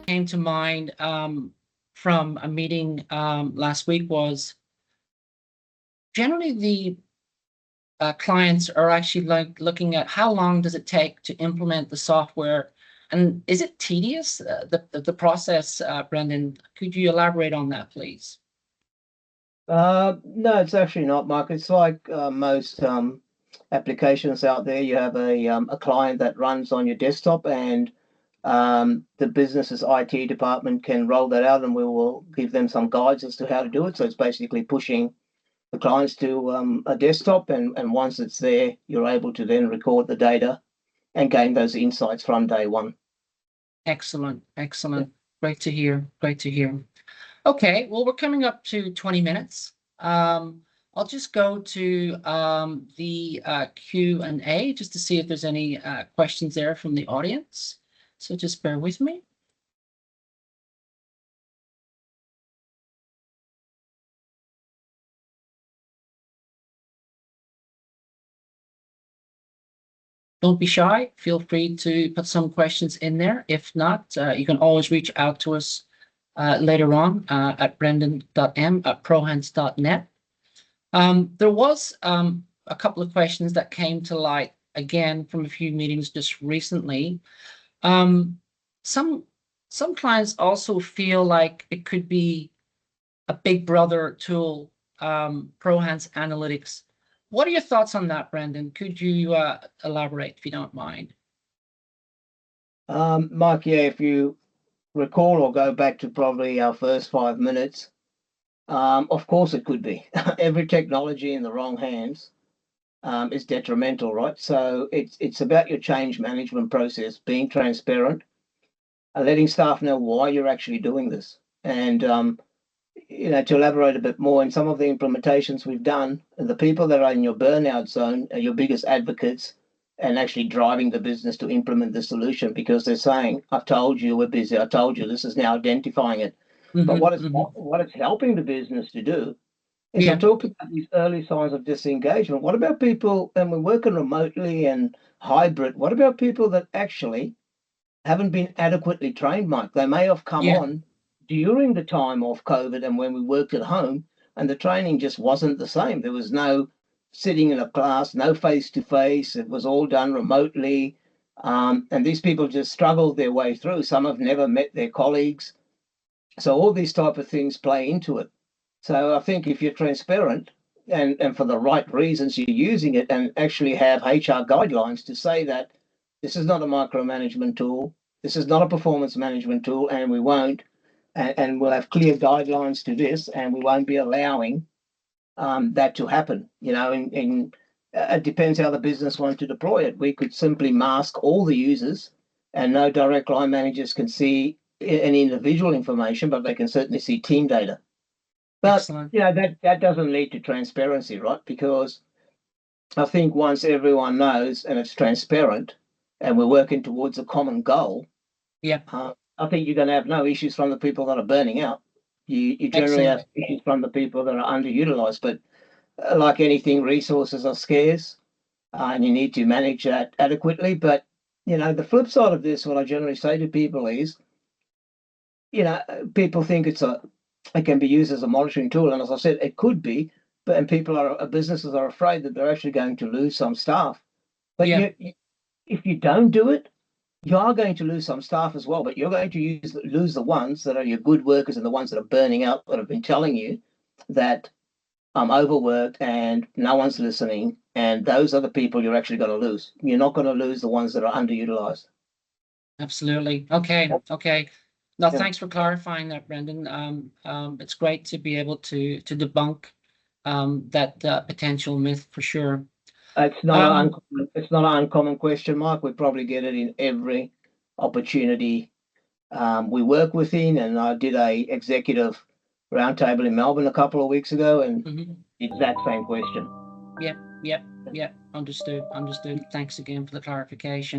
came to mind from a meeting last week was generally the clients are actually like looking at how long does it take to implement the software, and is it tedious, the process, Brendan? Could you elaborate on that, please? No, it's actually not, Mark. It's like most applications out there. You have a client that runs on your desktop, and the business's IT department can roll that out, and we will give them some guides as to how to do it. So it's basically pushing the clients to a desktop, and once it's there, you're able to then record the data and gain those insights from day one. Excellent, excellent. Great to hear. Great to hear. Okay, well, we're coming up to 20 minutes. I'll just go to the Q&A just to see if there's any questions there from the audience. So just bear with me. Don't be shy. Feel free to put some questions in there. If not, you can always reach out to us later on at brendan.m@prohance.net. There was a couple of questions that came to light again from a few meetings just recently. Some clients also feel like it could be a big brother tool, Prohance Analytics. What are your thoughts on that, Brendan? Could you elaborate if you don't mind? Mark, yeah, if you recall or go back to probably our first 5 minutes, of course it could be. Every technology in the wrong hands is detrimental, right? So it's about your change management process, being transparent, letting staff know why you're actually doing this. And to elaborate a bit more, in some of the implementations we've done, the people that are in your burnout zone are your biggest advocates and actually driving the business to implement the solution, because they're saying, I've told you we're busy, I told you this is now identifying it. But what it's helping the business to do is, I talked about these early signs of disengagement. What about people, and we're working remotely and hybrid, what about people that actually haven't been adequately trained, Mike? They may have come on during the time of COVID and when we worked at home, and the training just wasn't the same. There was no sitting in a class, no face-to-face. It was all done remotely. And these people just struggled their way through. Some have never met their colleagues. So all these type of things play into it. So I think if you're transparent and for the right reasons you're using it, and actually have HR guidelines to say that this is not a micromanagement tool, this is not a performance management tool, and we won't, and we'll have clear guidelines to this, and we won't be allowing that to happen. It depends how the business wants to deploy it. We could simply mask all the users, and no direct line managers can see any individual information, but they can certainly see team data. But that doesn't lead to transparency, right? Because I think once everyone knows and it's transparent, and we're working towards a common goal, I think you're going to have no issues from the people that are burning out. You generally have issues from the people that are underutilized. But like anything, resources are scarce, and you need to manage that adequately. But the flip side of this, what I generally say to people is, people think it can be used as a monitoring tool, and as I said, it could be. But businesses are afraid that they're actually going to lose some staff. But if you don't do it, you are going to lose some staff as well, but you're going to lose the ones that are your good workers and the ones that are burning out, that have been telling you that I'm overworked and no one's listening. And those are the people you're actually going to lose. You're not going to lose the ones that are underutilized. Absolutely. Okay. No, thanks for clarifying that, Brendan. It's great to be able to debunk that potential myth for sure. It's not an uncommon question, Mike. We probably get it in every opportunity we work within. And I did a executive roundtable in Melbourne a couple of weeks ago, and the exact same question. Yep. Understood. Thanks again for the clarification.